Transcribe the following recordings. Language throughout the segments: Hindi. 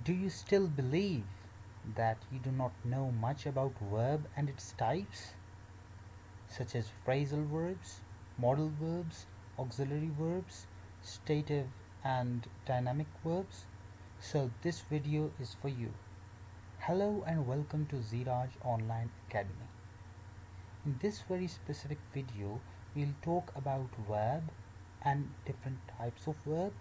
Do you still believe that you do not know much about verb and its types, such as phrasal verbs, modal verbs, auxiliary verbs, stative and dynamic verbs? So this video is for you. Hello and welcome to Ziraj Online Academy. In this very specific video, we'll talk about verb and different types of verb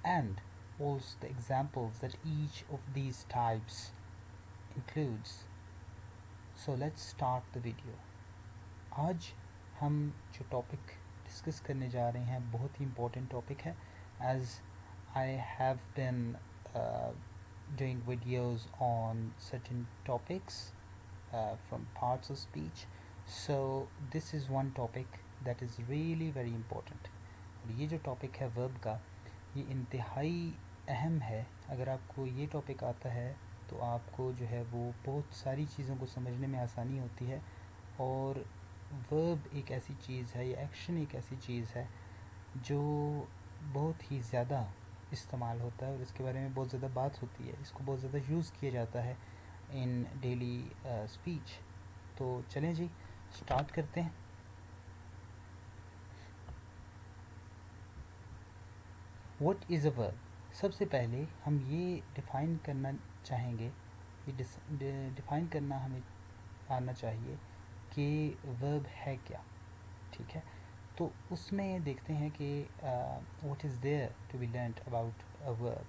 and also the examples that each of these types includes. So let's start the video. आज हम जो टॉपिक डिस्कस करने जा रहे हैं बहुत ही इम्पोर्टेंट टॉपिक है as I have been doing videos on certain topics from parts of speech. So this is one topic that is really very important. और ये जो टॉपिक है वर्ब का ये इंतहाई अहम है. अगर आपको ये टॉपिक आता है तो आपको जो है वो बहुत सारी चीज़ों को समझने में आसानी होती है. और वर्ब एक ऐसी चीज़ है या एक्शन एक ऐसी चीज़ है जो बहुत ही ज़्यादा इस्तेमाल होता है और इसके बारे में बहुत ज़्यादा बात होती है. इसको बहुत ज़्यादा यूज़ किया जाता है इन डेली स्पीच. तो चलें जी स्टार्ट करते हैं. What is a verb? सबसे पहले हम ये डिफ़ाइन करना चाहेंगे, ये डिफ़ाइन करना हमें आना चाहिए कि वर्ब है क्या. ठीक है, तो उसमें देखते हैं कि what is there to be learned about a verb.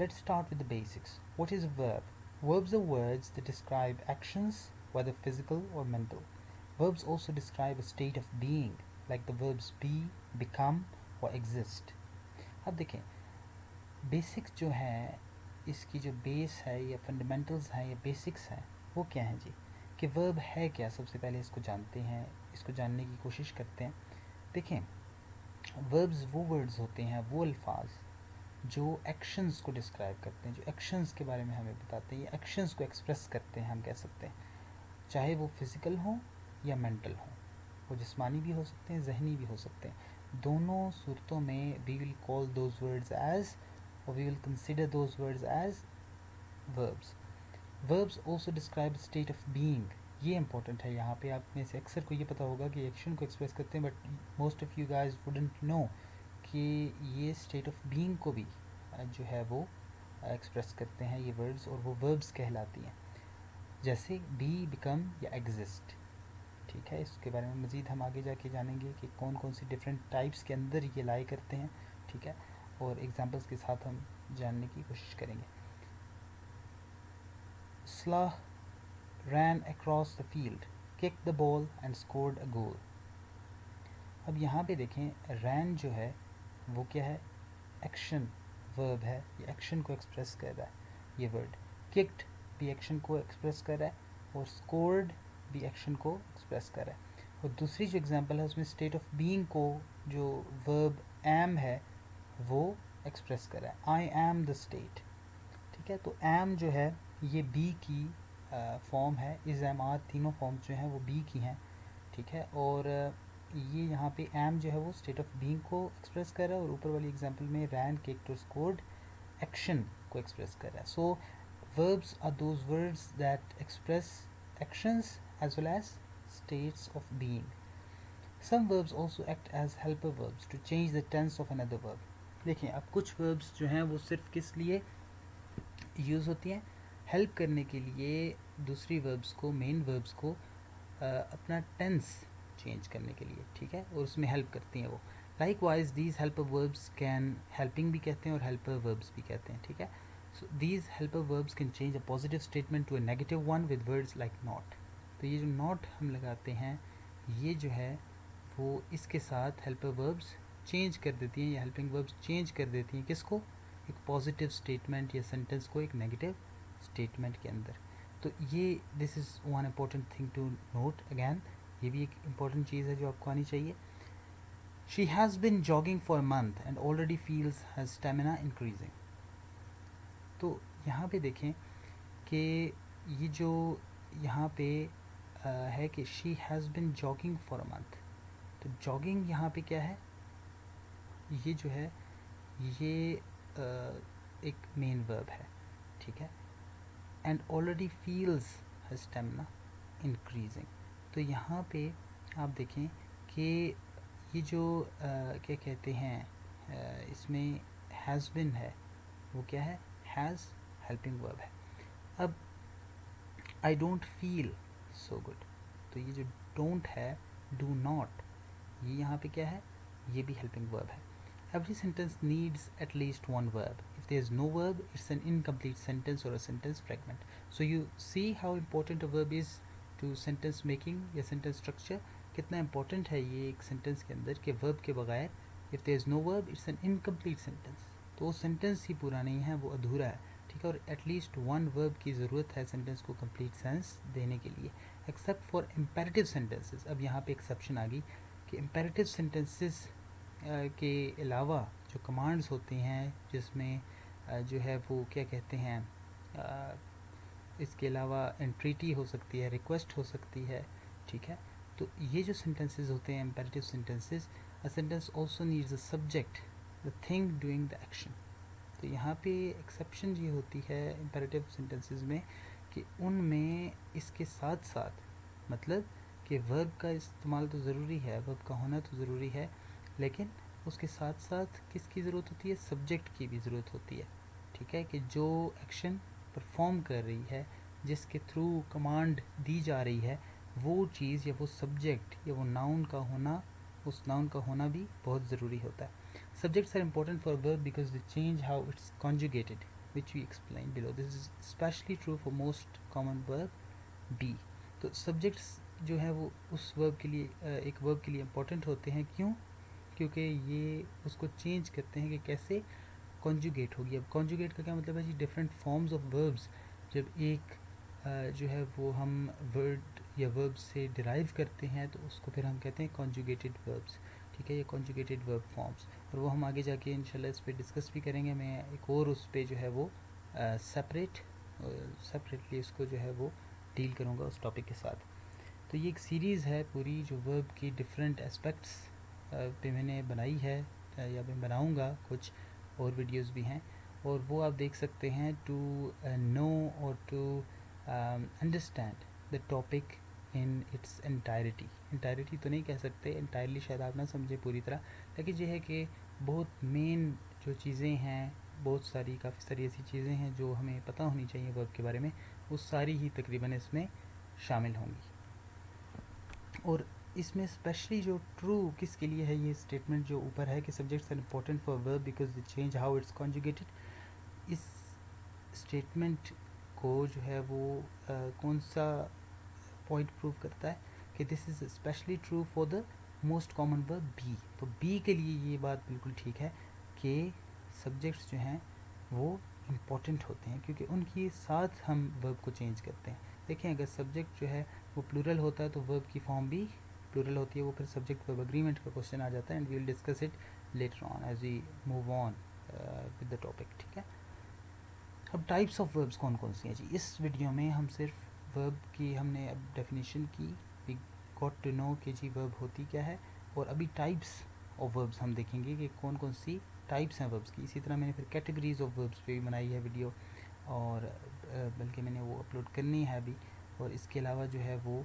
Let's start with the basics. What is a verb? Verbs are words that describe actions, whether physical or mental. Verbs also describe a state of being, like the verbs be, become or exist. अब देखें बेसिक्स जो है, इसकी जो बेस है या फंडामेंटल्स हैं या बेसिक्स हैं वो क्या हैं जी. कि वर्ब है क्या, सबसे पहले इसको जानते हैं, इसको जानने की कोशिश करते हैं. देखें वर्ब्स वो वर्ड्स होते हैं, वो अल्फाज जो एक्शंस को डिस्क्राइब करते हैं, जो एक्शंस के बारे में हमें बताते हैं, या एक्शंस को एक्सप्रेस करते हैं. हम कह सकते हैं चाहे वो फिज़िकल हो या मेंटल हो, वो जिस्मानी भी हो सकते हैं, जहनी भी हो सकते हैं. दोनों सूरतों में we will call those words as और we will consider those words as verbs. Verbs also describe state of being. ये इंपॉर्टेंट है. यहाँ पे आप में से अक्सर को ये पता होगा कि एक्शन को एक्सप्रेस करते हैं, but most of you guys wouldn't know कि ये स्टेट ऑफ बीइंग को भी जो है वो एक्सप्रेस करते हैं ये वर्ड्स, और वो वर्ब्स कहलाती हैं. जैसे बी, बिकम या एग्जिस्ट. ठीक है, इसके बारे में मज़ीद हम आगे जाके जानेंगे कि कौन कौन सी डिफरेंट टाइप्स के अंदर ये लाई करते हैं. ठीक है, और एग्जांपल्स के साथ हम जानने की कोशिश करेंगे. Salah ran across the field, kicked the ball and scored a goal. अब यहाँ पे देखें ran जो है वो क्या है, एक्शन वर्ब है. ये एक्शन को एक्सप्रेस कर रहा है ये वर्ड. किक्ड भी एक्शन को एक्सप्रेस कर रहा है और स्कोर्ड भी एक्शन को एक्सप्रेस कर रहा है. और दूसरी जो एग्जांपल है उसमें स्टेट ऑफ बीइंग को जो वर्ब एम है वो एक्सप्रेस कर रहा है. I am the state. ठीक है, तो एम जो है ये बी की फॉर्म है. इज़ एम आर तीनों फॉर्म जो हैं वो बी की हैं. ठीक है, और ये यहाँ पे एम जो है वो स्टेट ऑफ बीइंग को एक्सप्रेस कर रहा है, और ऊपर वाली एग्जांपल में रैन, किक्ड और स्कोर्ड एक्शन को एक्सप्रेस कर रहा है. सो verbs are those words that express actions as well as states of being. Some verbs also act as helper verbs to change the tense of another verb. देखिए अब कुछ verbs जो हैं वो सिर्फ किस लिए यूज़ होती हैं, हेल्प करने के लिए दूसरी वर्ब्स को, मेन वर्ब्स को अपना टेंस चेंज करने के लिए. ठीक है, और उसमें हेल्प करती हैं वो. Like wise these helper verbs can, helping भी कहते हैं और हेल्पर वर्ब्स भी कहते हैं. ठीक है, so these helper verbs can change a positive statement to a negative one with words like not. तो ये जो नॉट हम लगाते हैं ये जो है वो इसके साथ हेल्पर वर्ब्स चेंज कर देती हैं, या हेल्पिंग वर्ब्स चेंज कर देती हैं किसको, एक पॉजिटिव स्टेटमेंट या सेंटेंस को एक नेगेटिव स्टेटमेंट के अंदर. तो ये this is one important thing to note again. ये भी एक इम्पॉर्टेंट चीज़ है जो आपको आनी चाहिए. She has been jogging for a month and already feels her stamina increasing. तो यहाँ पे देखें कि ये जो यहाँ पे है कि she has been jogging for a month. तो जॉगिंग यहाँ पे क्या है, ये जो है ये एक मेन वर्ब है. ठीक है, and already feels her stamina increasing. तो यहाँ पे आप देखें कि ये जो क्या कहते हैं इसमें हैज़ बिन है, वो क्या है, हैज़ हेल्पिंग वर्ब है। अब I don't feel so good, तो ये जो डोंट है, डू नॉट, ये यहाँ पे क्या है, ये भी हेल्पिंग वर्ब है। Every sentence needs at least one verb. If there is no verb, it's an incomplete sentence or a sentence fragment. So you see how important a verb is to sentence making या sentence structure. कितना important है ये एक sentence के अंदर कि verb के बगैर if there is no verb, it's an incomplete sentence. तो वो sentence ही पूरा नहीं है, वो अधूरा है, ठीक है। और at least one verb की ज़रूरत है sentence को complete sense देने के लिए, except for imperative sentences. अब यहाँ पे exception आ गई कि imperative sentences के अलावा जो कमांड्स होती हैं जिसमें जो है वो क्या कहते हैं, इसके अलावा एंट्रीटी हो सकती है, रिक्वेस्ट हो सकती है, ठीक है। तो ये जो सेंटेंसेस होते हैं imperative sentences, a sentence also needs a subject, the thing doing the action. तो यहाँ पे एक्सेप्शन ये होती है इम्पेरेटिव सेंटेंसेस में कि उनमें इसके साथ साथ, मतलब कि वर्ब का इस्तेमाल तो ज़रूरी है, वर्ब का होना तो ज़रूरी है, लेकिन उसके साथ साथ किसकी ज़रूरत होती है, सब्जेक्ट की भी ज़रूरत होती है, ठीक है। कि जो एक्शन परफॉर्म कर रही है, जिसके थ्रू कमांड दी जा रही है, वो चीज़ या वो सब्जेक्ट या वो नाउन का होना, उस नाउन का होना भी बहुत ज़रूरी होता है। Subjects are important for a verb because they change how it's conjugated, which we explained below. This is especially true for most common verb be. तो subjects जो है वो उस verb के लिए एक verb के लिए important होते हैं, क्यों? क्योंकि ये उसको चेंज करते हैं कि कैसे कॉन्जुगेट होगी। अब कॉन्जुगेट का क्या मतलब है जी, डिफरेंट फॉर्म्स ऑफ वर्ब्स जब एक जो है वो हम वर्ड या वर्ब से डिराइव करते हैं तो उसको फिर हम कहते हैं कॉन्जुगेटेड वर्ब्स, ठीक है, ये कॉन्जुगेटेड वर्ब फॉर्म्स। और वो हम आगे जाके इंशाल्लाह इस पर डिस्कस भी करेंगे। मैं एक और उस पर जो है वो सेपरेटली इसको जो है वो डील करूँगा उस टॉपिक के साथ। तो ये एक सीरीज़ है पूरी जो वर्ब की डिफरेंट एस्पेक्ट्स पे मैंने बनाई है या मैं बनाऊँगा, कुछ और वीडियोस भी हैं और वो आप देख सकते हैं टू नो और to understand the topic in its entirety तो नहीं कह सकते, एंटायरली शायद आप ना समझे पूरी तरह, लेकिन ये है कि बहुत मेन जो चीज़ें हैं, बहुत सारी काफ़ी सारी ऐसी चीज़ें हैं जो हमें पता होनी चाहिए वर्ब के बारे में, वो सारी ही तकरीबन इसमें शामिल होंगी। और इसमें स्पेशली जो ट्रू किसके लिए है, ये स्टेटमेंट जो ऊपर है कि subjects are important for verb because they change how it's conjugated, इस स्टेटमेंट को जो है वो कौन सा पॉइंट प्रूव करता है कि this is specially true for the most common verb B. तो बी के लिए ये बात बिल्कुल ठीक है कि सब्जेक्ट्स जो हैं वो इम्पॉर्टेंट होते हैं क्योंकि उनके साथ हम वर्ब को चेंज करते हैं। देखें, अगर सब्जेक्ट जो है वो प्लूरल होता है तो वर्ब की फॉर्म भी प्लूरल होती है, वो फिर सब्जेक्ट वर्ब एग्रीमेंट का क्वेश्चन आ जाता है and we will discuss it later on as we move on with the topic, ठीक है। अब टाइप्स ऑफ वर्ब्स कौन कौन सी हैं जी, इस वीडियो में हम सिर्फ वर्ब की हमने अब डेफिनेशन की, वी गॉट टू नो कि जी वर्ब होती क्या है, और अभी टाइप्स ऑफ वर्ब्स हम देखेंगे कि कौन कौन सी टाइप्स हैं वर्ब्स की। इसी तरह मैंने फिर कैटेगरीज ऑफ वर्ब्स पे भी बनाई है वीडियो, और बल्कि मैंने वो अपलोड करनी है अभी। और इसके अलावा जो है वो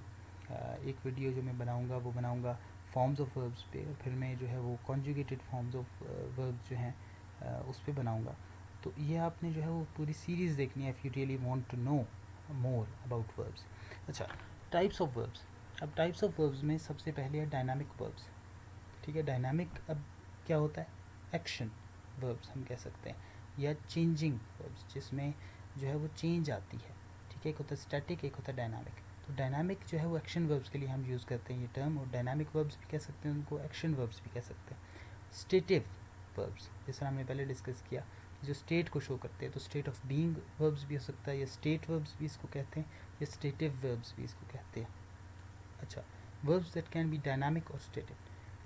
एक वीडियो जो मैं बनाऊंगा वो बनाऊंगा फॉर्म्स ऑफ वर्ब्स पे, और फिर मैं जो है वो कॉन्जुगेटेड फॉर्म्स ऑफ वर्ब्स जो हैं उस पर बनाऊंगा। तो ये आपने जो है वो पूरी सीरीज़ देखनी है if you really want to know more about verbs. अच्छा, टाइप्स ऑफ वर्ब्स। अब टाइप्स ऑफ वर्ब्स में सबसे पहले है डायनामिक वर्ब्स, ठीक है। डायनामिक अब क्या होता है, एक्शन वर्ब्स हम कह सकते हैं, या चेंजिंग वर्ब्स जिसमें जो है वो चेंज आती है, ठीक है। एक होता है स्टैटिक, एक होता है डायनामिक। तो डायनामिक जो है वो एक्शन वर्ब्स के लिए हम यूज़ करते हैं ये टर्म, और डायनामिक वर्ब्स भी कह सकते हैं उनको, एक्शन वर्ब्स भी कह सकते हैं। स्टेटिव वर्ब्स जैसा हमने पहले डिस्कस किया, जो स्टेट को शो करते हैं, तो स्टेट ऑफ बीइंग वर्ब्स भी हो सकता है, या स्टेट वर्ब्स भी इसको कहते हैं, या स्टेटिव वर्ब्स भी इसको कहते हैं। अच्छा, verbs that can be dynamic और स्टेटिव,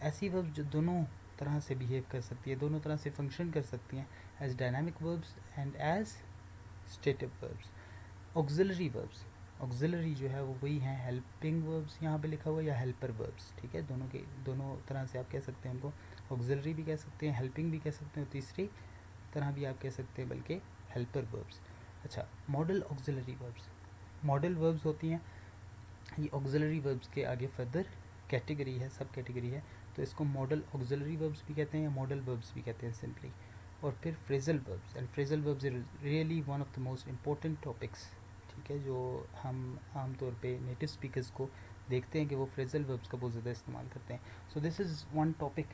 ऐसी वर्ब्स जो दोनों तरह से बिहेव कर सकती है, दोनों तरह से फंक्शन कर सकती हैं, as dynamic verbs and as stative verbs. Auxiliary verbs, auxiliary जो है वो वही हैं हेल्पिंग वर्ब्स, यहाँ पे लिखा हुआ, या हेल्पर वर्ब्स, ठीक है। दोनों के दोनों तरह से आप कह सकते हैं उनको, ऑक्सिलरी भी कह सकते हैं, हेल्पिंग भी कह सकते हैं, और तीसरी तरह भी आप कह सकते हैं बल्कि हेल्पर वर्ब्स। अच्छा, model auxiliary verbs, modal verbs होती हैं, ये ऑक्सिलरी वर्ब्स के आगे फर्दर कैटेगरी है, सब कैटेगरी है, तो इसको मॉडल ऑक्सिलरी वर्ब्स भी कहते हैं या मॉडल वर्ब्स भी कहते हैं सिंपली। और फिर phrasal verbs, and phrasal verbs is really one of the most important topics, ठीक है, जो हम आमतौर पे नेटिव स्पीकर्स को देखते हैं कि वो फ्रेजल वर्ब्स का बहुत ज़्यादा इस्तेमाल करते हैं। So this is one topic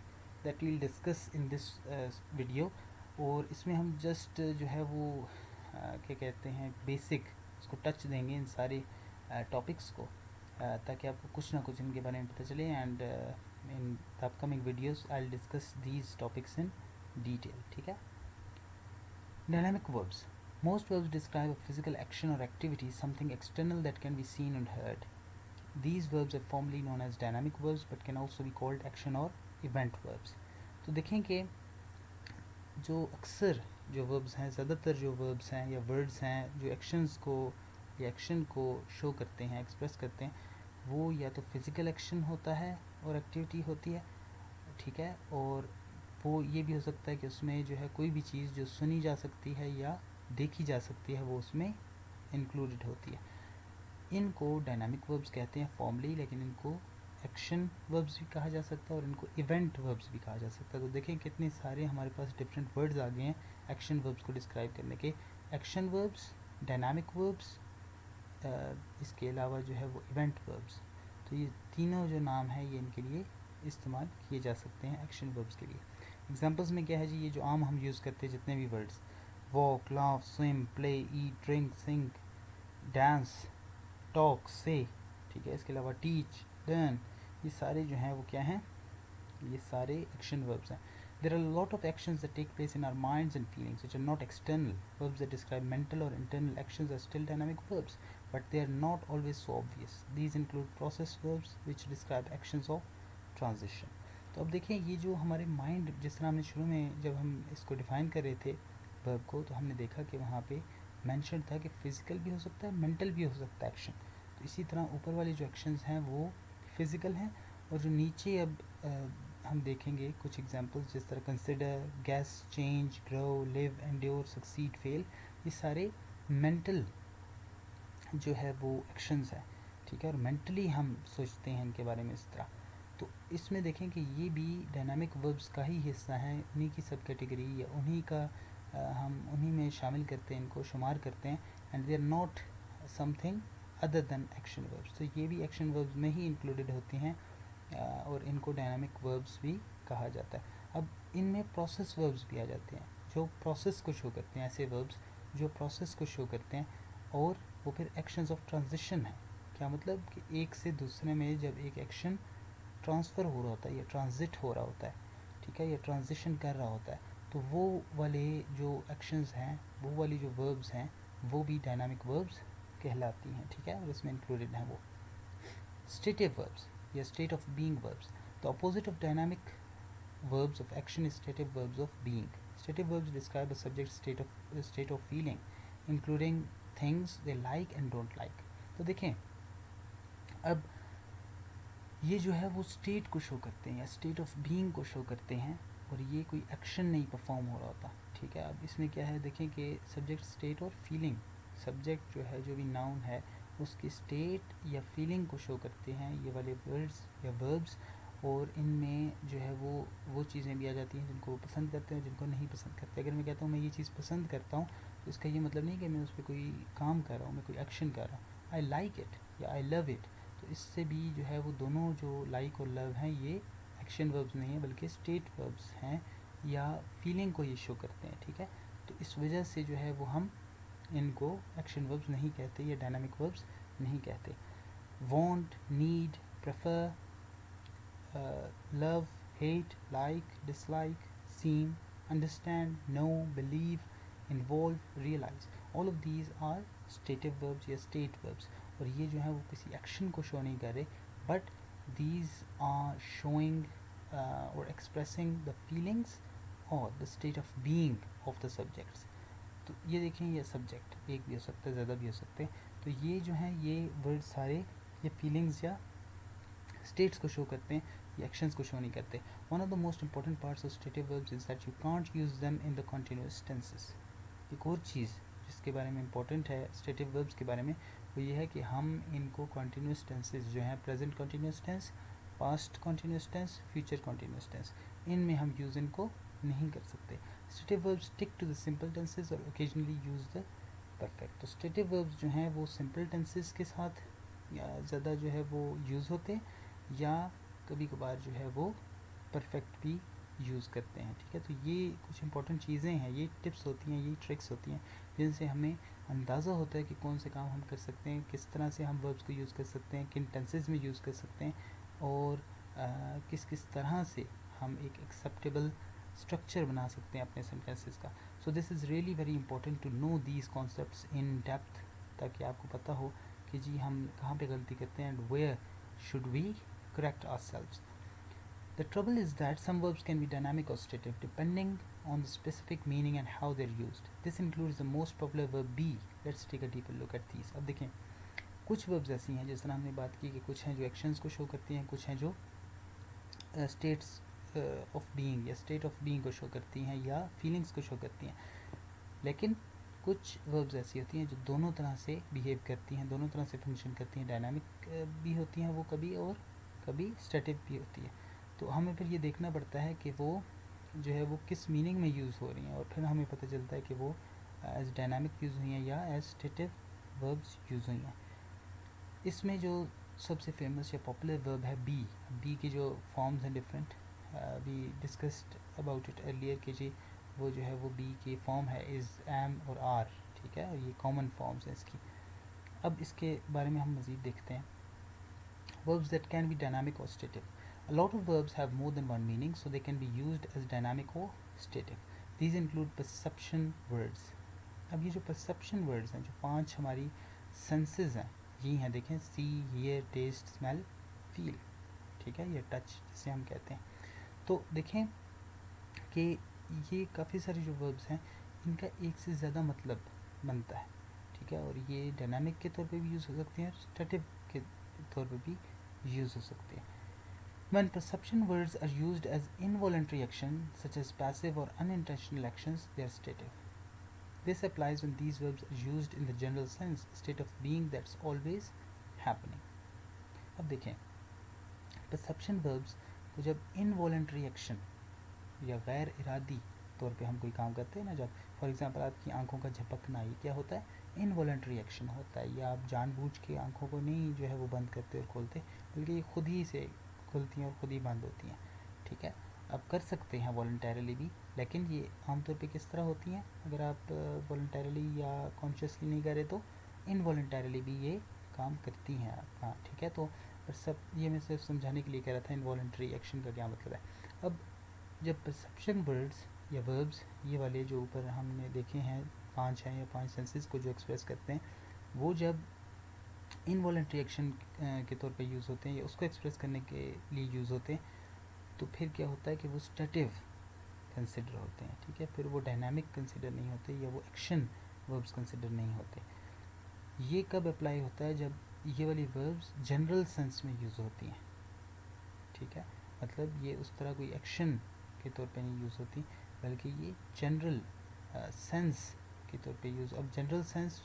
that we'll discuss in this video, और इसमें हम जस्ट जो है वो क्या कहते हैं बेसिक उसको टच देंगे इन सारे टॉपिक्स को, ताकि आपको कुछ ना कुछ इनके बारे में पता चले। And in the upcoming videos I will discuss these topics in detail, ठीक है। Dynamic verbs, most verbs describe a physical action or activity, something external that can be seen and heard. These verbs are formally known as dynamic verbs but can also be called action or event verbs. तो देखें कि जो अक्सर जो वर्ब्स हैं, ज़्यादातर जो वर्ब्स हैं या वर्ड्स हैं जो एक्शंस को या एक्शन को शो करते हैं, एक्सप्रेस करते हैं, वो या तो फिज़िकल एक्शन होता है और एक्टिविटी होती है, ठीक है, और वो ये भी हो सकता है कि उसमें जो है कोई भी चीज़ जो सुनी जा सकती है या देखी जा सकती है वो उसमें इंक्लूडेड होती है। इनको डायनामिक वर्ब्स कहते हैं फॉर्मली, लेकिन इनको एक्शन वर्ब्स भी कहा जा सकता है और इनको इवेंट वर्ब्स भी कहा जा सकता है। तो देखें कितने सारे हमारे पास डिफरेंट वर्ड्स आ गए हैं एक्शन वर्ब्स को डिस्क्राइब करने के। एक्शन वर्ब्स, डायनामिक वर्ब्स, इसके अलावा जो है वो इवेंट वर्ब्स। तो ये तीनों जो नाम है ये इनके लिए इस्तेमाल किए जा सकते हैं एक्शन वर्ब्स के लिए। एग्जांपल्स में क्या है जी, ये जो आम हम यूज़ करते हैं जितने भी words, walk, laugh, swim, play, eat, drink, sing, dance, talk, से, ठीक है, इसके अलावा टीच, लर्न, ये सारे जो हैं वो क्या हैं, ये सारे एक्शन वर्ब्स हैं। There are a lot of actions that take place in our minds and feelings which are not external. Verbs that describe mental or internal actions are still dynamic verbs, but they are not always so obvious. These include process verbs which describe actions of transition. तो अब देखें ये जो हमारे माइंड, जिस तरह हमने शुरू में जब हम इसको डिफ़ाइन कर रहे थे वर्ब को, तो हमने देखा कि वहाँ पे मेंशन था कि फिज़िकल भी हो सकता है, मेंटल भी हो सकता है एक्शन। तो इसी तरह ऊपर वाले जो एक्शंस हैं वो फिज़िकल हैं, और जो नीचे अब हम देखेंगे कुछ एग्जांपल्स जिस तरह consider, guess, change, grow, live, endure, succeed, fail, ये सारे मेंटल जो है वो एक्शंस हैं, ठीक है, और मेंटली हम सोचते हैं इनके बारे में इस तरह। तो इसमें देखें कि ये भी डायनामिक वर्ब्स का ही हिस्सा है, उन्हीं की सब कैटेगरी या उन्हीं का हम उन्हीं में शामिल करते हैं, इनको शुमार करते हैं, and they are not something other than action verbs. तो ये भी एक्शन वर्ब्स में ही इंक्लूडेड होती हैं, और इनको डायनामिक वर्ब्स भी कहा जाता है। अब इनमें प्रोसेस वर्ब्स भी आ जाते हैं जो प्रोसेस को शो करते हैं, ऐसे वर्ब्स जो प्रोसेस को शो करते हैं, और वो फिर एक्शंस ऑफ ट्रांजिशन है। क्या मतलब कि एक से दूसरे में जब एक एक्शन ट्रांसफ़र हो रहा होता है या ट्रांजिट हो रहा होता है, ठीक है, या ट्रांजिशन कर रहा होता है, तो वो वाले जो एक्शंस हैं, वो वाली जो वर्ब्स हैं, वो भी डायनामिक वर्ब्स कहलाती हैं, ठीक है, और इसमें इंक्लूडेड हैं वो स्टेटिव वर्ब्स या state of being verbs. The opposite of dynamic verbs of action is stative verbs of being. Stative verbs describe a subject's state of feeling, including things they like and don't like. तो देखें अब ये जो है वो स्टेट को शो करते हैं या स्टेट ऑफ बीइंग को शो करते हैं, और ये कोई एक्शन नहीं परफॉर्म हो रहा होता, ठीक है। अब इसमें क्या है, देखें कि सब्जेक्ट, स्टेट और फीलिंग, सब्जेक्ट जो है जो भी नाउन है उसकी स्टेट या फीलिंग को शो करते हैं ये वाले वर्ड्स या वर्ब्स, और इनमें जो है वो चीज़ें भी आ जाती हैं जिनको वो पसंद करते हैं, जिनको नहीं पसंद करते। अगर मैं कहता हूँ मैं ये चीज़ पसंद करता हूँ, तो इसका ये मतलब नहीं कि मैं उस पर कोई काम कर रहा हूँ, मैं कोई एक्शन कर रहा हूँ। आई लाइक इट या आई लव इट, तो इससे भी जो है वो दोनों जो लाइक और लव हैं ये एक्शन वर्ब्स नहीं है बल्कि स्टेट वर्ब्स हैं, या फीलिंग को ये शो करते हैं, ठीक है। तो इस वजह से जो है वो हम इनको एक्शन वर्ब्स नहीं कहते या डायनामिक वर्ब्स नहीं कहते। Want, need, prefer, love, hate, like, dislike, seem, understand, know, believe, involve, realize, all of these are stative verbs या state verbs, और ये जो है वो किसी एक्शन को शो नहीं कर रहे, but these are showing or expressing the feelings or the state of being of the subjects. तो ये देखें, ये सब्जेक्ट एक भी हो सकता है, ज़्यादा भी हो सकते हैं, तो ये जो है ये वर्ड सारे ये फीलिंग्स या स्टेट्स को शो करते हैं, ये एक्शंस को शो नहीं करते। One of the most important parts of stative verbs is that you can't use them in the continuous tenses. एक और चीज़ जिसके बारे में इम्पोर्टेंट है स्टेटिव वर्ब्स के बारे में, वो ये है कि हम इनको कॉन्टीन्यूस टेंसेस जो हैं, present continuous tense, past continuous tense, future continuous tense, इनमें हम यूज़ इनको नहीं कर सकते. Stative verbs stick to the simple tenses और ओकेजनली यूज़ द परफेक्ट. तो स्टेटिव वर्ब्स जो हैं वो सिंपल टेंसेस के साथ ज़्यादा जो है वो यूज़ होते हैं, या कभी कभार जो है वो परफेक्ट भी यूज़ करते हैं. ठीक है, तो ये कुछ इंपॉर्टेंट चीज़ें हैं, ये टिप्स होती हैं, ये ट्रिक्स होती हैं जिनसे हमें अंदाज़ा होता है कि कौन से काम हम कर सकते हैं, किस तरह से हम वर्ब्स को यूज़ कर सकते हैं, किन टेंसेस में यूज़ कर सकते हैं, और किस किस तरह से हम एक एक्सेप्टेबल स्ट्रक्चर बना सकते हैं अपने सेंटेंसेस का. So this is really very important to know these concepts in depth, ताकि आपको पता हो कि जी हम कहाँ पे गलती करते हैं, and where should we correct ourselves. The trouble is that some verbs can be dynamic or static depending on the specific meaning and how they're used. This includes the most popular verb be. Let's take a deeper look at these. अब देखें, कुछ verbs ऐसी हैं जिस तरह हमने बात की कि कुछ हैं जो actions को show करती हैं, कुछ हैं जो states of being या state of being को show करती हैं या feelings को show करती हैं. लेकिन कुछ verbs ऐसी होती हैं जो दोनों तरह से behave करती हैं, दोनों तरह से function करती हैं. dynamic भी होती हैं वो कभी, और कभी static भी होती है. तो हमें फिर ये देखना पड़ता है कि वो जो है वो किस मीनिंग में यूज़ हो रही हैं, और फिर हमें पता चलता है कि वो एज डायनामिक यूज़ हुई हैं या एज स्टेटिव वर्ब्स यूज़ हुई हैं. इसमें जो सबसे फेमस या पॉपुलर वर्ब है बी की जो फॉर्म्स हैं different, we discussed about it earlier कि जी वो जो है वो बी की फॉर्म है इज़, एम और आर. ठीक है, और ये कॉमन फॉर्म्स हैं इसकी. अब इसके बारे में हम मज़ीद देखते हैं. Verbs that can be dynamic or static. A lot of verbs have more than one meaning, so they can be used as dynamic or static. These include perception words. अब ये जो perception words हैं, जो 5 हमारी senses हैं, ये हैं, देखें, see, hear, taste, smell, feel. ठीक है, ये touch जिसे हम कहते हैं. तो देखें कि ये काफ़ी सारे जो verbs हैं इनका एक से ज़्यादा मतलब बनता है. ठीक है, और ये डायनामिक के तौर पे भी यूज़ हो सकते हैं, स्टैटिक के तौर पे भी यूज़ हो सकते हैं. When perception words are used as involuntary action, such as passive or unintentional actions, they are stative. This applies when these verbs are used in the general sense, state of being that's always happening. अब देखें, perception verbs को जब involuntary action या गैर इरादी तौर पे हम कोई काम करते हैं ना, जब फॉर एग्जांपल आपकी आंखों का झपकना, ये क्या होता है, इनवॉलंटरी एक्शन होता है. या आप जानबूझ के आंखों को नहीं जो है वो बंद करते और खोलते, बल्कि ये खुद ही से खुलती हैं और खुद ही बंद होती हैं. ठीक है, आप कर सकते हैं वॉलंटरली भी, लेकिन ये आमतौर पे किस तरह होती हैं, अगर आप वॉलंटरली या कॉन्शियसली नहीं करें तो इनवॉलंटरली भी ये काम करती हैं अपना. ठीक है, तो पर सब ये मैं सिर्फ समझाने के लिए कह रहा था इनवॉलंटरी एक्शन का क्या मतलब है. अब जब परसेप्शन वर्ड्स या वर्ब्स, ये वाले जो ऊपर हमने देखे हैं 5 हैं या 5 सेंसेस को जो एक्सप्रेस करते हैं, वो जब इनवॉलंटरी एक्शन के तौर पे यूज़ होते हैं या उसको एक्सप्रेस करने के लिए यूज़ होते हैं, तो फिर क्या होता है कि वो स्टेटिव कंसिडर होते हैं. ठीक है, फिर वो डायनामिक कंसिडर नहीं होते या वो एक्शन वर्ब्स कंसिडर नहीं होते. ये कब अप्लाई होता है, जब ये वाली वर्ब्स जनरल सेंस में यूज़ होती हैं. ठीक है, मतलब ये उस तरह कोई एक्शन के तौर पे नहीं यूज़ होती, बल्कि ये जनरल सेंस के तौर पे यूज़. अब जनरल सेंस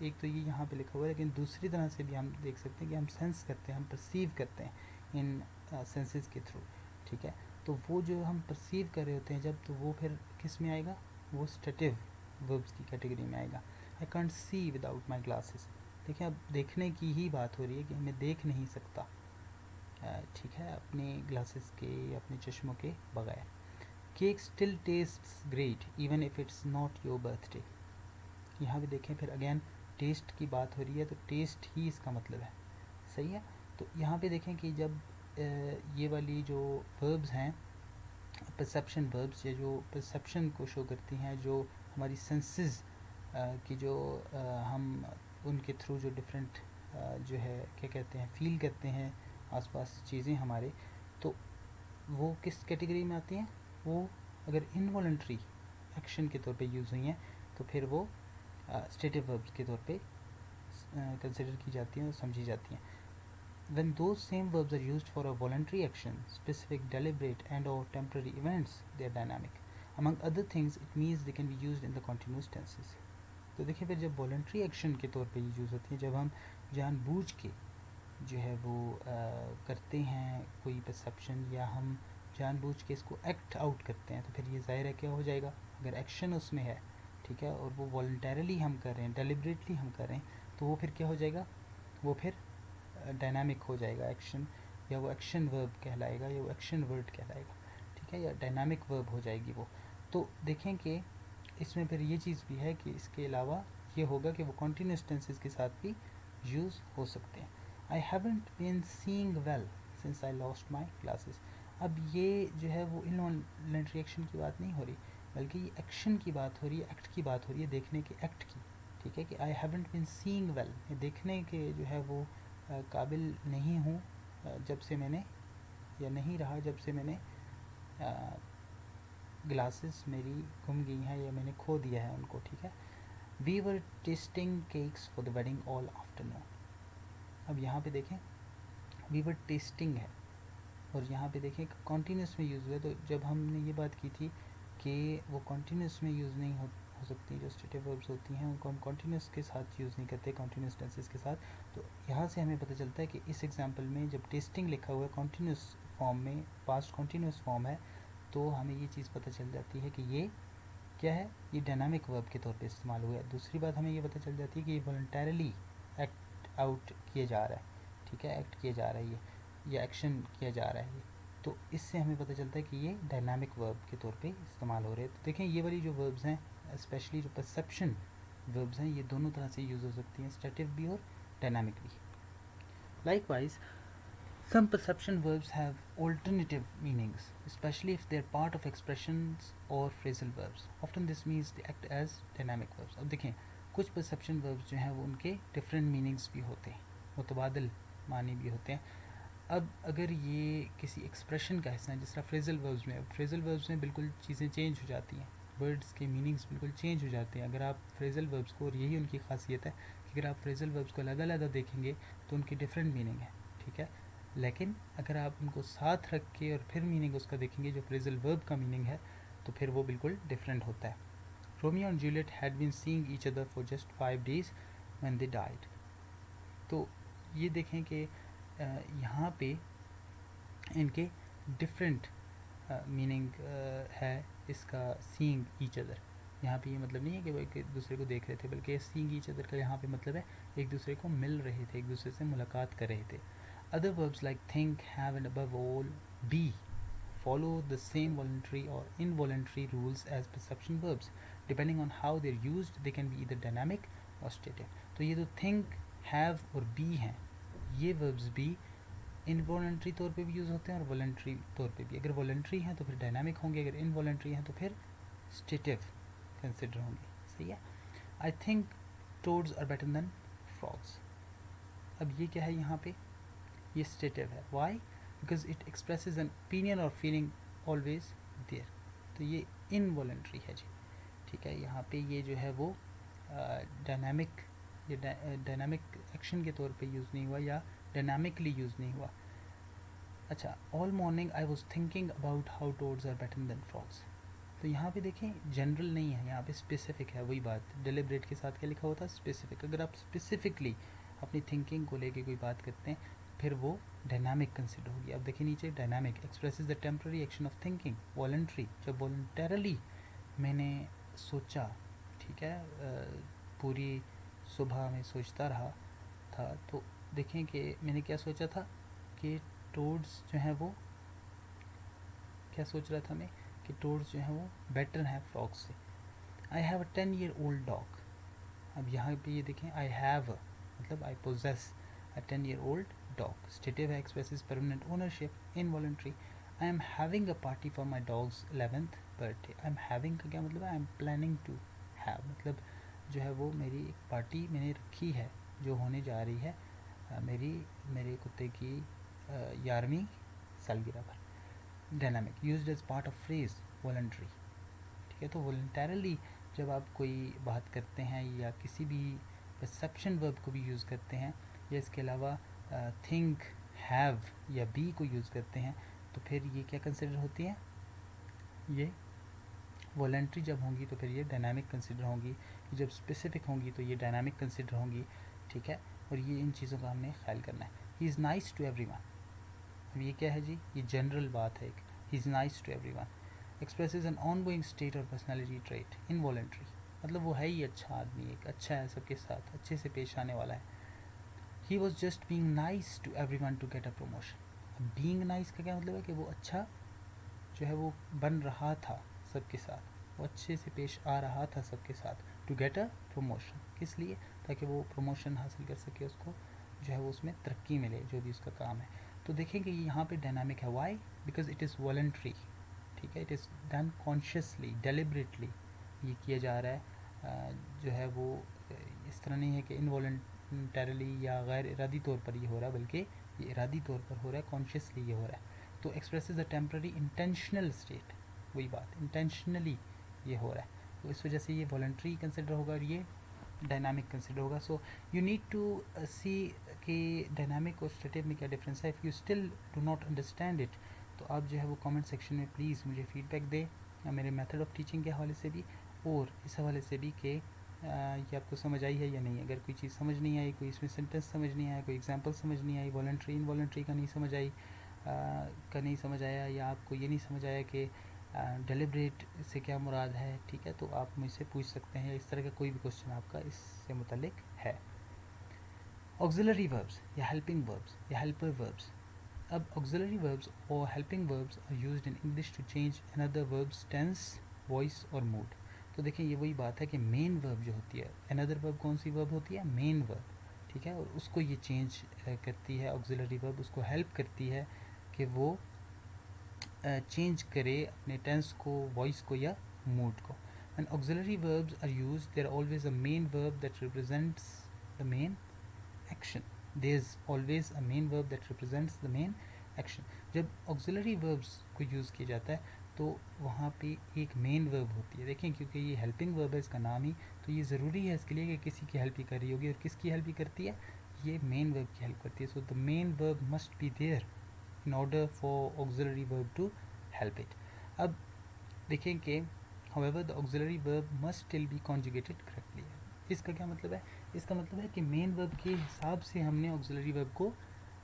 एक तो ये यहाँ पे लिखा हुआ है, लेकिन दूसरी तरह से भी हम देख सकते हैं कि हम सेंस करते हैं, हम परसीव करते हैं इन सेंसेस के थ्रू. ठीक है, तो वो जो हम परसीव कर रहे होते हैं जब, तो वो फिर किस में आएगा, वो स्टेटिव वर्ब्स की कैटेगरी में आएगा. I can't see without my glasses. देखिए, अब देखने की ही बात हो रही है कि मैं देख नहीं सकता, ठीक है, अपने ग्लासेस के, अपने चश्मों के बगैर. Cake still tests great even if it's not your birthday. यहाँ भी देखें, फिर अगेन टेस्ट की बात हो रही है, तो टेस्ट ही इसका मतलब है. सही है, तो यहाँ पे देखें कि जब ये वाली जो वर्ब्स हैं, परसेप्शन वर्ब्स, या जो परसेप्शन को शो करती हैं, जो हमारी सेंसेस की जो हम उनके थ्रू जो डिफरेंट जो है क्या कहते हैं, फील करते हैं आसपास चीज़ें हमारे, तो वो किस कैटेगरी में आती हैं. वो अगर इनवॉलंटरी एक्शन के तौर पे यूज़ हुई हैं, तो फिर वो स्टेटिव वर्ब्स के तौर पे कंसिडर की जाती हैं और समझी जाती हैं. When those same verbs are used for a voluntary action, specific, deliberate and or temporary events, they are dynamic. Among other things, it means they can be used in the continuous tenses. तो देखिए फिर जब वॉलंटरी एक्शन के तौर पे ये यूज़ होती है, जब हम जानबूझ के जो है वो करते हैं कोई परसेप्शन, या हम जानबूझ के इसको एक्ट आउट करते हैं, तो फिर ये ज़ाहिर है क्या हो जाएगा, अगर एक्शन उसमें है, ठीक है, और वो वॉलंटरली हम कर रहे हैं, डेलिबरेटली हम कर रहे हैं, तो वो फिर क्या हो जाएगा, वो फिर डायनामिक हो जाएगा एक्शन, या वो एक्शन वर्ब कहलाएगा, या वो एक्शन वर्ड कहलाएगा, ठीक है, या डायनामिक वर्ब हो जाएगी वो। तो देखें कि इसमें फिर ये चीज़ भी है कि इसके अलावा ये होगा कि वो कॉन्टीन्यूस टेंसेस के साथ भी यूज़ हो सकते हैं। I haven't been seeing well since I lost my glasses. अब ये जो है वो इनवॉलंटरी एक्शन की बात नहीं हो रही, बल्कि ये एक्शन की बात हो रही है, एक्ट की बात हो रही है, देखने के एक्ट की, ठीक है, कि I haven't been seeing well, देखने के जो है वो काबिल नहीं हूँ जब से मैंने, या नहीं रहा जब से मैंने ग्लासेस मेरी गुम गई हैं, या मैंने खो दिया है उनको, ठीक है। We were testing cakes for the wedding all afternoon. अब यहाँ पे देखें वी वर टेस्टिंग है, और यहाँ पे देखें कॉन्टीन्यूस में यूज़ हुआ है। तो जब हमने ये बात की थी कि वो कॉन्टीन्यूस में यूज़ नहीं हो सकती, जो स्टेटिव वर्ब्स होती हैं उनको हम कॉन्टीन्यूस के साथ यूज़ नहीं करते, कॉन्टीन्यूस टेंसेस के साथ। तो यहाँ से हमें पता चलता है कि इस एग्जांपल में जब टेस्टिंग लिखा हुआ है कॉन्टीन्यूस फॉर्म में, पास्ट कॉन्टीन्यूस फॉर्म है, तो हमें ये चीज़ पता चल जाती है कि ये क्या है, ये डायनामिक वर्ब के तौर पे इस्तेमाल हुआ है। दूसरी बात हमें ये पता चल जाती है कि ये वॉलंटरली एक्ट आउट किया जा रहा है, ठीक है, एक्ट किया जा रहा है ये, या एक्शन किया जा रहा है ये। तो इससे हमें पता चलता है कि ये डायनामिक वर्ब के तौर पे इस्तेमाल हो रहे हैं। तो देखें ये वाली जो वर्ब्स हैं, स्पेशली जो परसेप्शन वर्ब्स हैं, ये दोनों तरह से यूज़ हो सकती हैं, स्टैटिक भी और डायनामिक भी। Likewise some perception verbs have alternative meanings, especially if they are part of expressions or phrasal verbs. Often this means they act as dynamic verbs. अब देखें कुछ perception verbs जो हैं वो उनके different meanings भी होते हैं, मुतबादिल मानी भी होते हैं। अब अगर ये किसी expression का हिस्सा है, जिस तरह phrasal verbs में, phrasal verbs में बिल्कुल चीज़ें change हो जाती हैं, वर्ड्स के मीनिंग्स बिल्कुल चेंज हो जाते हैं। अगर आप फ्रेजल वर्ब्स को, और यही उनकी खासियत है कि अगर आप फ्रेजल वर्ब्स को अलग अलग देखेंगे तो उनकी डिफरेंट मीनिंग है, ठीक है, लेकिन अगर आप उनको साथ रख के और फिर मीनिंग उसका देखेंगे जो फ्रेजल वर्ब का मीनिंग है, तो फिर वो बिल्कुल डिफरेंट होता है। Romeo and Juliet had been seeing each other for just 5 days when they died. तो ये देखें कि यहाँ पे इनके डिफरेंट मीनिंग है इसका सीइंग ईच अदर। यहाँ पे ये मतलब नहीं है कि वो एक दूसरे को देख रहे थे, बल्कि सीइंग ईच अदर का यहाँ पे मतलब है एक दूसरे को मिल रहे थे, एक दूसरे से मुलाकात कर रहे थे। Other verbs like think, have and above all be follow the same voluntary or involuntary rules as perception verbs. Depending on how they're used, they can be either dynamic or static. तो ये जो think, have और be हैं, ये verbs भी इनवॉलंट्री तौर पे भी यूज़ होते हैं और वॉलंट्री तौर पे भी। अगर वॉलंट्री हैं तो फिर डायनामिक होंगे, अगर इनवॉलंट्री हैं तो फिर स्टेटिव कंसिडर होंगे, सही है। I think toads are better than frogs. अब ये क्या है यहाँ पे, ये स्टेटिव है। Why? Because it expresses an opinion और फीलिंग ऑलवेज देयर। तो ये इनवॉलंट्री है जी, ठीक है। यहाँ पे ये जो है वो डायनामिक, ये डायनामिक एक्शन के तौर पे यूज़ नहीं हुआ, या डायनामिकली यूज़ नहीं हुआ। अच्छा, all morning I was thinking about how toads are better than frogs. तो यहाँ पे देखें जनरल नहीं है, यहाँ पे स्पेसिफिक है। वही बात डिलिबरेट के साथ क्या लिखा हुआ था, स्पेसिफिक। अगर आप स्पेसिफिकली अपनी थिंकिंग को लेके कोई बात करते हैं, फिर वो डायनामिक कंसिडर होगी। अब देखिए नीचे, dynamic expresses the temporary action of thinking. Voluntary, जब वॉलंटरली मैंने सोचा, ठीक है, पूरी सुबह में सोचता रहा था, तो देखें कि मैंने क्या सोचा था कि टोड्स जो हैं वो, क्या सोच रहा था मैं कि टोड्स जो हैं वो बेटर हैं फ्रॉग्स से। I have a 10-year-old dog. अब यहाँ पे ये देखें, आई हैव मतलब I possess a 10-year-old dog. Stative है, expresses permanent ownership. Involuntary, I am having a party for my dog's 11th birthday. I am having का क्या मतलब है, I am planning to have, मतलब जो है वो मेरी एक पार्टी मैंने रखी है जो होने जा रही है मेरे कुत्ते की 11वीं सालगिरह पर। Dynamic, used as part of phrase voluntary, ठीक है। तो वॉलंटरली जब आप कोई बात करते हैं, या किसी भी परसेप्शन वर्ब को भी यूज़ करते हैं, या इसके अलावा थिंक, हैव या बी को यूज़ करते हैं, तो फिर ये क्या कंसिडर होती हैं, ये वॉलंटरी जब होंगी तो फिर ये डायनामिक कंसिडर होंगी। जब स्पेसिफिक होंगी तो ये डायनामिक कंसिडर होंगी, ठीक है। और ये इन चीज़ों का हमने ख्याल करना है। He is nice to everyone, अब ये क्या है जी, ये जनरल बात है एक, he is nice to everyone expresses an ongoing state और पर्सनैलिटी ट्रेट इनवॉलेंट्री, मतलब वो है ही अच्छा आदमी, एक अच्छा है, सबके साथ अच्छे से पेश आने वाला है। He was just being nice to every one to get a promotion, अब बींग नाइस का क्या मतलब है कि वो अच्छा जो है वो बन रहा था सबके साथ, वो अच्छे से पेश आ रहा था सबके साथ, टू गेट अ प्रमोशन, किस लिए, ताकि वो प्रमोशन हासिल कर सके, उसको जो है वो उसमें तरक्की मिले जो भी उसका काम है। तो देखेंगे यहाँ पे डायनामिक है, why, because it is voluntary, ठीक है, it is done consciously deliberately, ये किया जा रहा है जो है वो इस तरह नहीं है कि इनवॉलंटरली या गैर इरादी तौर पर ये हो रहा है, बल्कि ये इरादी तौर पर हो रहा है, कॉन्शियसली ये हो रहा है। तो expresses a temporary intentional state, वही बात, इंटेंशनली ये हो रहा है, तो इस वजह से ये वॉलंट्री कंसिडर होगा और ये डायनामिक कंसिडर होगा। सो यू नीड टू सी कि डायनामिक और स्टैटिक में क्या डिफरेंस है। If you still do not understand it, तो आप जो है वो कमेंट सेक्शन में प्लीज़ मुझे फीडबैक दें, मेरे मेथड ऑफ टीचिंग के हवाले से भी और इस हवाले से भी कि ये आपको समझ आई है या नहीं। अगर कोई चीज़ समझ नहीं आई, कोई इसमें सेंटेंस समझ नहीं आया, कोई एग्जांपल समझ नहीं आई, वॉलंट्री इनवॉलंट्री का नहीं समझ आई का नहीं समझ आया, या आपको ये नहीं समझ आया कि डेलिब्रेट से क्या मुराद है, ठीक है, तो आप मुझसे पूछ सकते हैं, या इस तरह का कोई भी क्वेश्चन आपका इससे मुतल्लिक है। ऑक्सिलरी वर्ब्स या हेल्पिंग वर्ब्स या हेल्पर वर्ब्स, अब ऑक्सिलरी वर्ब्स और helping verbs are used in English to change another verb's tense, voice और मूड। तो देखिए ये वही बात है कि मेन वर्ब जो होती है, अनदर वर्ब कौन सी वर्ब होती है, मेन वर्ब, ठीक है, और उसको ये चेंज करती है, ऑक्सिलरी वर्ब उसको हेल्प करती है कि वो चेंज करे अपने टेंस को, वॉइस को या मूड को। When auxiliary verbs are used, there are always a main verb that represents the main action. There is always a main verb that represents the main action. जब auxiliary verbs को यूज़ किया जाता है तो वहाँ पे एक मेन वर्ब होती है। देखें क्योंकि ये हेल्पिंग वर्ब है इसका नाम ही, तो ये ज़रूरी है इसके लिए कि किसी की हेल्प ही कर रही होगी, और किसकी हेल्प ही करती है, ये मेन वर्ब की हेल्प करती है। So the main verb must be there in order for auxiliary verb to help it. अब देखें कि however the auxiliary verb must still be conjugated correctly. इसका क्या मतलब है, इसका मतलब है कि मेन वर्ब के हिसाब से हमने ऑक्सिलरी वर्ब को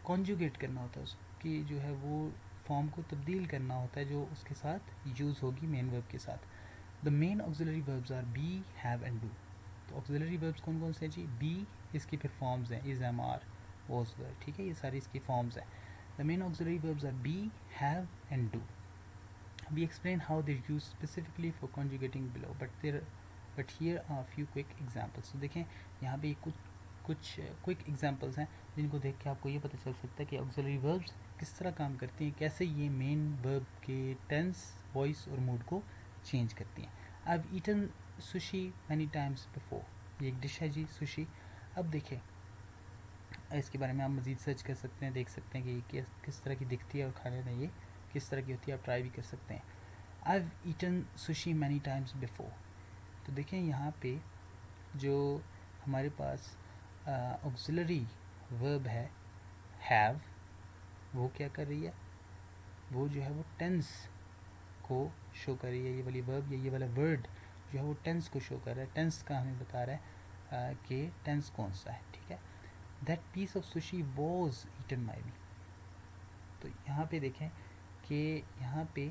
कॉन्जुगेट करना होता है, उसकी जो है वो फॉर्म को तब्दील करना होता है जो उसके साथ यूज़ होगी मेन वर्ब के साथ। The main auxiliary verbs are be, have and do. तो ऑक्सिलरी वर्ब्स कौन कौन से हैं जी, बी इसकी फिर फॉर्म्स हैं, इज़, एम, आर, वॉज, वर, ठीक है, ये सारी इसकी फॉर्म्स हैं। The main auxiliary verbs are be, have and do. We explain how they're used specifically for conjugating below, but here are a few quick examples. So देखें यहाँ पे कुछ क्विक एग्जांपल्स हैं जिनको देख के आपको ये पता चल सकता है कि ऑक्सिलरी वर्ब्स किस तरह काम करती हैं, कैसे ये मेन वर्ब के टेंस, वॉइस और मूड को चेंज करती हैं। I've eaten sushi many times before. ये एक डिश है जी, सुशी। अब देखें इसके बारे में आप मज़ीद सर्च कर सकते हैं, देख सकते हैं कि ये किस तरह की दिखती है और खाने में ये किस तरह की होती है, आप ट्राई भी कर सकते हैं। I've eaten sushi many times before. तो देखें यहाँ पे जो हमारे पास ऑक्सिलरी वर्ब है have, वो क्या कर रही है, वो जो है वो टेंस को शो कर रही है, ये वाली वर्ब या ये वाला वर्ड जो है वो टेंस को शो कर रहा है, टेंस का हमें बता रहा है कि टेंस कौन सा है, ठीक है। That piece of sushi was eaten by me. तो यहाँ पे देखें कि यहाँ पे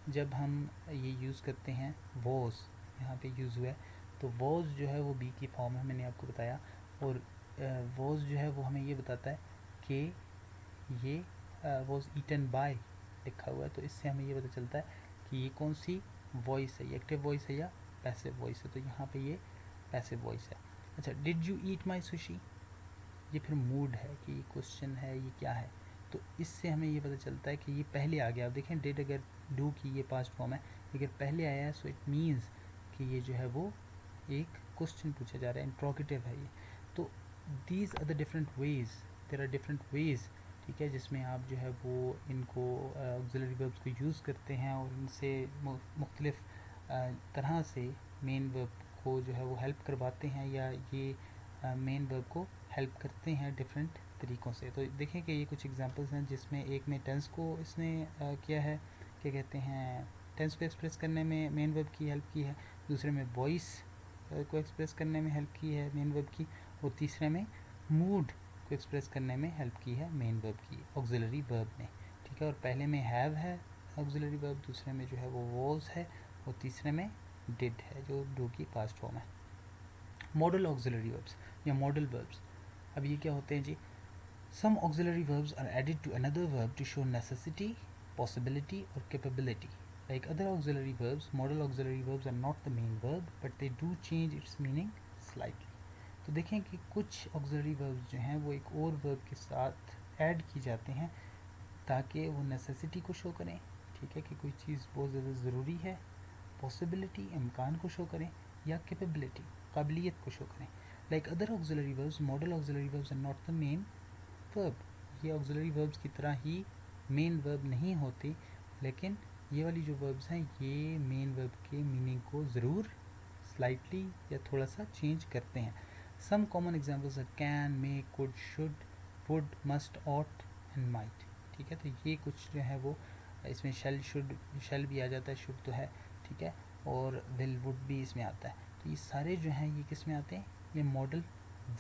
जब हम ये यूज़ करते हैं was, यहाँ पे यूज़ हुआ है, तो was जो है वो बी की फॉर्म है, मैंने आपको बताया, और was जो है वो हमें ये बताता है कि ये was eaten by लिखा हुआ है, तो इससे हमें ये पता चलता है कि ये कौन सी वॉइस है, ये एक्टिव वॉइस है या पैसिव वॉइस है, तो यहाँ पे ये पैसिव वॉइस है। अच्छा, did you eat my sushi, ये फिर मूड है कि ये क्वेश्चन है, ये क्या है, तो इससे हमें ये पता चलता है कि ये पहले आ गया। आप देखें डिड अगर डू की ये पास्ट फॉर्म है, अगर पहले आया है सो इट मीन्स कि ये जो है वो एक क्वेश्चन पूछा जा रहा है, इंट्रोगेटिव है ये। तो these are the different ways, there are different ways, ठीक है, जिसमें आप जो है वो इनको ऑक्सिलरी वर्ब्स को यूज़ करते हैं और इनसे मुख्तलिफ तरह से मेन वर्ब को जो है वो हेल्प करवाते हैं, या ये मेन वर्ब को हेल्प करते हैं डिफरेंट तरीक़ों से। तो देखें कि ये कुछ एग्जांपल्स हैं जिसमें एक में टेंस को इसने किया है, क्या कहते हैं, टेंस को एक्सप्रेस करने में मेन वर्ब की हेल्प की है, दूसरे में वॉइस को एक्सप्रेस करने में हेल्प की है मेन वर्ब की, और तीसरे में मूड को एक्सप्रेस करने में हेल्प की है मेन वर्ब की ऑक्सिलरी वर्ब ने, ठीक है। और पहले में हैव है ऑक्सिलरी वर्ब, दूसरे में जो है वो वॉज है, और तीसरे में डिड है जो डू की पास्ट फॉर्म है। मॉडल ऑक्सिलरी वर्ब्स या मॉडल वर्ब्स, अब ये क्या होते हैं जी? Some auxiliary verbs are added to another verb to show necessity, possibility or capability. Like other auxiliary verbs, modal auxiliary verbs are not the main verb, but they do change its meaning slightly. तो देखें कि कुछ ऑक्सिलरी वर्ब्स जो हैं वो एक और वर्ब के साथ ऐड की जाते हैं ताकि वो नेसेसिटी को शो करें, ठीक है, कि कोई चीज़ बहुत ज़्यादा ज़रूरी है, पॉसिबिलिटी इम्कान को शो करें, या कैपेबिलिटी काबिलियत को शो करें। Like other auxiliary verbs, modal auxiliary verbs are not the main verb, ये ऑक्सिलरी वर्ब्स की तरह ही मेन वर्ब नहीं होती, लेकिन ये वाली जो वर्ब्स हैं ये मेन वर्ब के मीनिंग को ज़रूर स्लाइटली या थोड़ा सा चेंज करते हैं। Some common examples are can, may, could, should, would, must, ought and might, ठीक है। तो ये कुछ जो है वो इसमें शेल, शुड, शेल भी आ जाता है, शुड तो है, ठीक है, और विल, वुड भी इसमें आता है। तो ये सारे जो हैं ये किस में आते हैं? ये मॉडल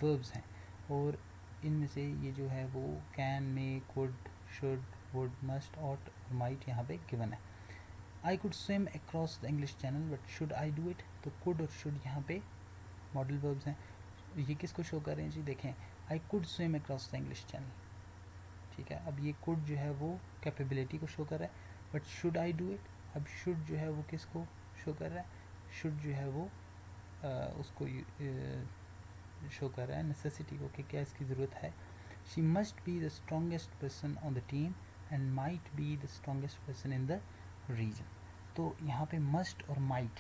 वर्ब्स हैं, और इनमें से ये जो है वो can, may, could, should, would, must, ought और माइट यहाँ पे गिवन है। I could swim across the English Channel but should I do it, तो कुड और शुड यहाँ पे मॉडल वर्ब्स हैं। ये किसको शो कर रहे हैं जी? देखें, आई could swim across the English channel, ठीक है। अब ये कुड जो है वो कैपेबिलिटी को शो कर रहा है, but should I do it, अब शुड जो है वो किसको शो कर रहा है? शुड जो है वो उसको शो कर रहा है नेसेसिटी को, कि क्या इसकी ज़रूरत है। She must be the strongest person on the team and might be the strongest person in the region. तो यहाँ पे मस्ट और माइट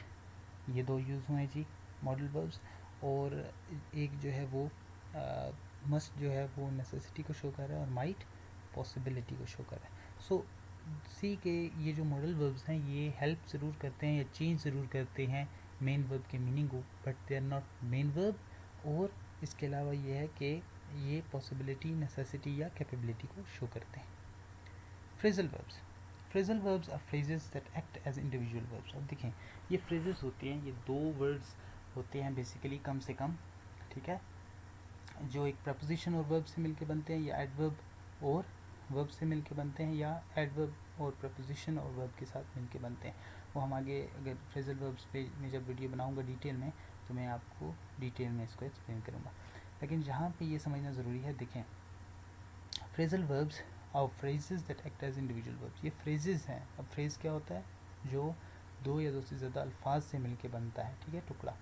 ये दो यूज़ हुए जी मॉडल वर्ब्स, और एक जो है वो मस्ट जो है वो नेसेसिटी को शो कर रहा है, और माइट पॉसिबिलिटी को शो कर रहा है। सो सी के ये जो मॉडल वर्ब्स हैं ये हेल्प ज़रूर करते हैं या चेंज ज़रूर करते हैं मेन वर्ब के मीनिंग को, but they are not main verb. और इसके अलावा ये है कि ये पॉसिबिलिटी, नेसेसिटी या कैपेबिलिटी को शो करते हैं। Phrasal verbs, phrasal verbs are phrases that act as individual verbs. अब देखें ये फ्रेजेस होते हैं, ये दो वर्ड्स होते हैं बेसिकली कम से कम, ठीक है, जो एक प्रपोजिशन और वर्ब से मिलके बनते हैं, या एडवर्ब और वर्ब से मिलके बनते हैं, या एडवर्ब और प्रपोजिशन और वर्ब के साथ मिलके बनते हैं। वो हम आगे अगर फ्रेजल वर्ब्स पे मैं जब वीडियो बनाऊंगा डिटेल में तो मैं आपको डिटेल में इसको एक्सप्लेन करूँगा, लेकिन जहाँ पे ये समझना ज़रूरी है, देखें फ्रेजल वर्ब्स और phrases that act as individual verbs, ये फ्रेजेस हैं। अब फ्रेज क्या होता है? जो दो या दो से ज़्यादा अल्फाज से मिलके बनता है, ठीक है, टुकड़ा।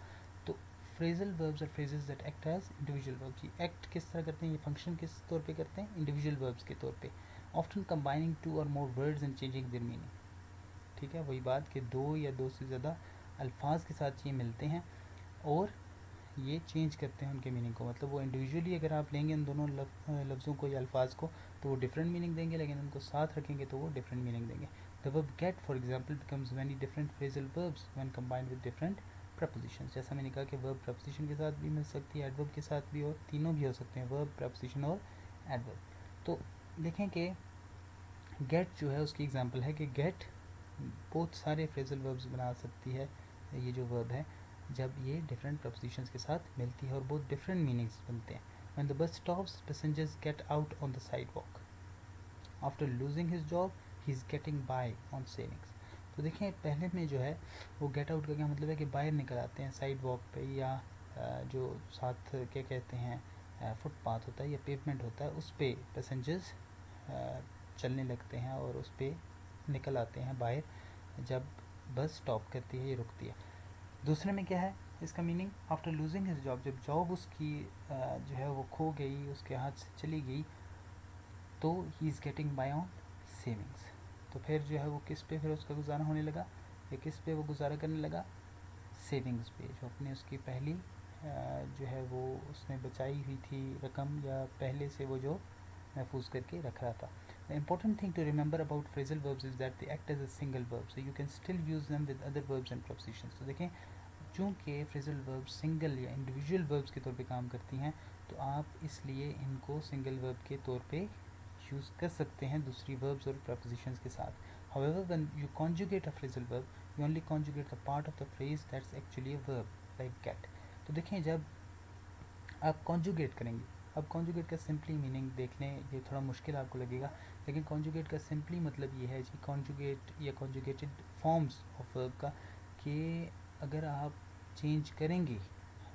तो फ्रेजल वर्ब्स और phrases that act as individual verbs, ये एक्ट किस तरह करते हैं, ये फंक्शन किस तौर पे करते हैं? इंडिविजुअल वर्ब्स के तौर पे, ऑफ्टन कंबाइनिंग टू और more words and changing their meaning, ठीक है। वही बात कि दो या दो से ज़्यादा अल्फाज के साथ ये मिलते हैं और ये चेंज करते हैं उनके मीनिंग को। मतलब वो इंडिविजुअली अगर आप लेंगे इन दोनों लफ्ज़ों को या अल्फाज को तो वो डिफरेंट मीनिंग देंगे, लेकिन उनको साथ रखेंगे तो वो डिफरेंट मीनिंग देंगे। The verb get for example becomes many different phrasal verbs when combined with different propositions. जैसा मैंने कहा कि वर्ब प्रपोजिशन के साथ भी मिल सकती है, एडवर्ब के साथ भी, और तीनों भी हो सकते हैं, वर्ब, प्रपोजिशन और एडवर्ब। तो देखें कि गेट जो है उसकी एग्जांपल है कि गेट बहुत सारे फ्रेजल वर्ब्स बना सकती है, ये जो वर्ब है, जब ये डिफरेंट प्रपोजिशंस के साथ मिलती है और बहुत डिफरेंट मीनिंग्स बनते हैं। When the bus stops passengers get out on the sidewalk, after losing his job he is getting by on savings. तो देखें पहले में जो है वो गेट आउट का क्या मतलब है कि बाहर निकल आते हैं साइड वॉक पे, या जो साथ क्या कहते हैं फुटपाथ होता है या पेवमेंट होता है उस पर पैसेंजर्स चलने लगते हैं और उस पर निकल आते हैं बाहर जब बस स्टॉप करती है, ये रुकती है। दूसरे में क्या है इसका meaning? After losing his job, जब जॉब उसकी जो है वो खो गई, उसके हाथ से चली गई, तो he is getting by on savings. तो फिर जो है वो किस पे फिर उसका गुजारा होने लगा, या किस पे वो गुजारा करने लगा? सेविंग्स पे, जो अपनी उसकी पहली जो है वो उसने बचाई हुई थी रकम, या पहले से वो जो महफूज करके रख रहा था। The important thing to remember about phrasal verbs is that they act as a single verb, so you can still use them with other verbs and prepositions. तो देखें चूँकि फ्रेजल वर्ब्स सिंगल या इंडिविजुअल वर्ब्स के तौर पे काम करती हैं, तो आप इसलिए इनको सिंगल वर्ब के तौर पे यूज़ कर सकते हैं दूसरी वर्ब्स और प्रपोजिशंस के साथ। However, when you conjugate a phrasal verb, you only conjugate the part of the phrase that's actually a verb, like get. तो देखें जब आप कॉन्जुगेट करेंगे, अब कॉन्जुगेट का सिंपली मीनिंग देख लें, ये थोड़ा मुश्किल आपको लगेगा, लेकिन कॉन्जुगेट का सिंपली मतलब ये है जी, कॉन्जुगेट या कॉन्जुगेटेड फॉर्म्स ऑफ वर्ब का, कि अगर आप चेंज करेंगे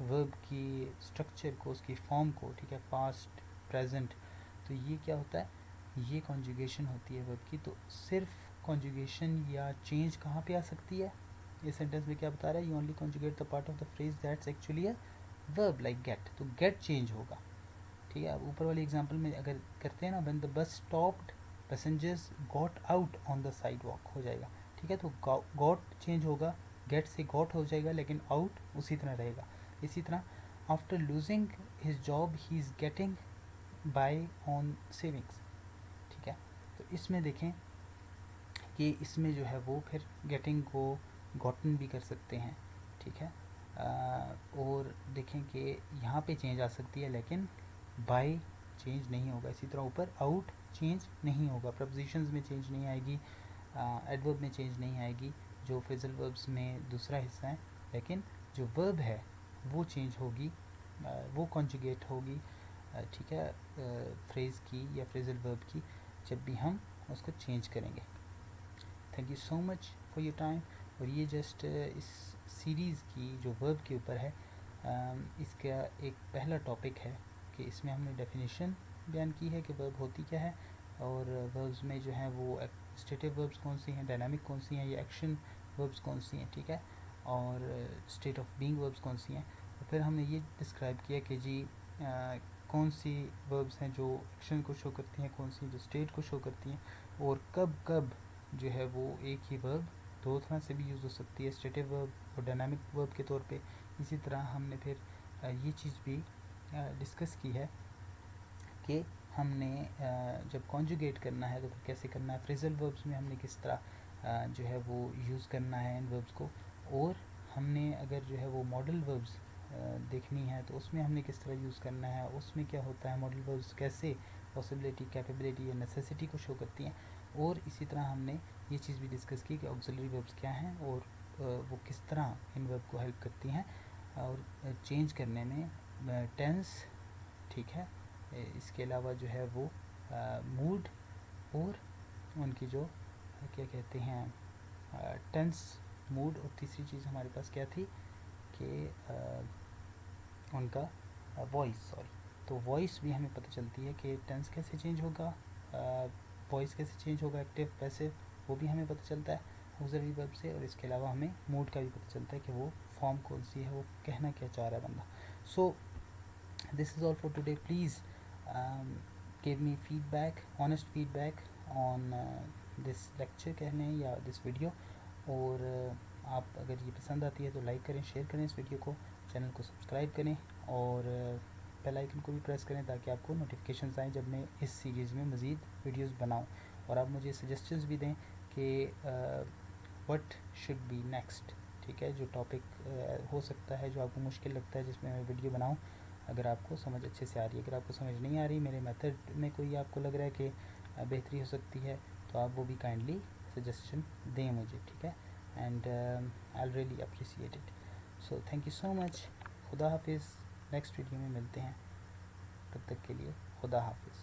वर्ब की स्ट्रक्चर को, उसकी फॉर्म को, ठीक है, पास्ट प्रेजेंट, तो ये क्या होता है, ये कॉन्जुगेशन होती है वर्ब की। तो सिर्फ कॉन्जुगेशन या चेंज कहाँ पे आ सकती है, ये सेंटेंस में क्या बता रहा है, you only conjugate the part of the phrase that's actually a verb like get, तो गेट चेंज होगा, ठीक है। अब ऊपर वाली एग्जांपल में अगर करते हैं ना, when the bus stopped passengers got out on the side walk हो जाएगा, ठीक है। तो गॉट चेंज होगा, गेट से गॉट हो जाएगा, लेकिन आउट उसी तरह रहेगा। इसी तरह after losing his job he is getting by on savings, ठीक है। तो इसमें देखें कि इसमें जो है वो फिर गेटिंग को गॉटन भी कर सकते हैं, ठीक है। और देखें कि यहाँ पे चेंज आ सकती है, लेकिन बाय चेंज नहीं होगा। इसी तरह ऊपर आउट चेंज नहीं होगा, प्रपोजिशंस में चेंज नहीं आएगी, एडवर्ब में चेंज नहीं आएगी, जो फ्रेजल वर्ब्स में दूसरा हिस्सा है, लेकिन जो वर्ब है वो चेंज होगी, वो कॉन्जुगेट होगी, ठीक है, फ्रेज़ की या फ्रेजल वर्ब की, जब भी हम उसको चेंज करेंगे। Thank you so much for your time. और ये जस्ट इस सीरीज़ की जो वर्ब के ऊपर है, इसका एक पहला टॉपिक है कि इसमें हमने डेफिनेशन बयान की है कि वर्ब होती क्या है, और वर्ब्स में जो है वो स्टेटिव वर्ब्स कौन सी हैं, डायनामिक कौन सी हैं, या एक्शन वर्ब्स कौन सी हैं, ठीक है, और स्टेट ऑफ बीइंग वर्ब्स कौन सी हैं। और फिर हमने ये डिस्क्राइब किया कि जी कौन सी वर्ब्स हैं जो एक्शन को शो करती हैं, कौन सी जो स्टेट को शो करती हैं, और कब कब जो है वो एक ही वर्ब दो तरह से भी यूज़ हो सकती है, स्टेटिव वर्ब और डायनामिक वर्ब के तौर पे। इसी तरह हमने फिर ये चीज़ भी डिस्कस की है कि हमने जब कॉन्जुगेट करना है तो फिर कैसे करना है, फ्रेजल वर्ब्स में हमने किस तरह जो है वो यूज़ करना है इन वर्ब्स को, और हमने अगर जो है वो मॉडल वर्ब्स देखनी है तो उसमें हमने किस तरह यूज़ करना है, उसमें क्या होता है, मॉडल वर्ब्स कैसे पॉसिबिलिटी, कैपेबिलिटी या नेसेसिटी को शो करती हैं। और इसी तरह हमने ये चीज़ भी डिस्कस की कि ऑक्सिलरी वर्ब्स क्या हैं और वो किस तरह इन वर्ब को हेल्प करती हैं और चेंज करने में टेंस, ठीक है। इसके अलावा जो है वो मूड और उनकी जो क्या कहते हैं टेंस, मूड, और तीसरी चीज़ हमारे पास क्या थी कि उनका वॉइस, सॉरी, तो वॉइस भी हमें पता चलती है कि टेंस कैसे चेंज होगा, वॉइस कैसे चेंज होगा, एक्टिव पैसिव, वो भी हमें पता चलता है ऑक्सिलरी वर्ब से। और इसके अलावा हमें मूड का भी पता चलता है कि वो फॉर्म कौन सी है, वो कहना क्या चाह रहा है बंदा। सो this is all for today. Please give me feedback, honest feedback on this lecture कहने या this video। और आप अगर ये पसंद आती है तो लाइक करें, शेयर करें इस वीडियो को, चैनल को सब्सक्राइब करें, और बेल आइकन को भी प्रेस करें ताकि आपको नोटिफिकेशंस आएँ जब मैं इस सीरीज़ में मज़ीद वीडियोस बनाऊं। और आप मुझे सजेशंस भी दें कि व्हाट शुड बी नेक्स्ट, ठीक है, जो टॉपिक हो सकता है, जो आपको मुश्किल लगता है जिसमें मैं वीडियो बनाऊं। अगर आपको समझ अच्छे से आ रही है, अगर आपको समझ नहीं आ रही, मेरे मेथड में कोई आपको लग रहा है कि बेहतरी हो सकती है, तो आप वो भी काइंडली सजेशन दें मुझे, ठीक है। And I really appreciate it. So thank you so much. खुदा हाफिज़। नेक्स्ट वीडियो में मिलते हैं, तब तक के लिए खुदा हाफिज़।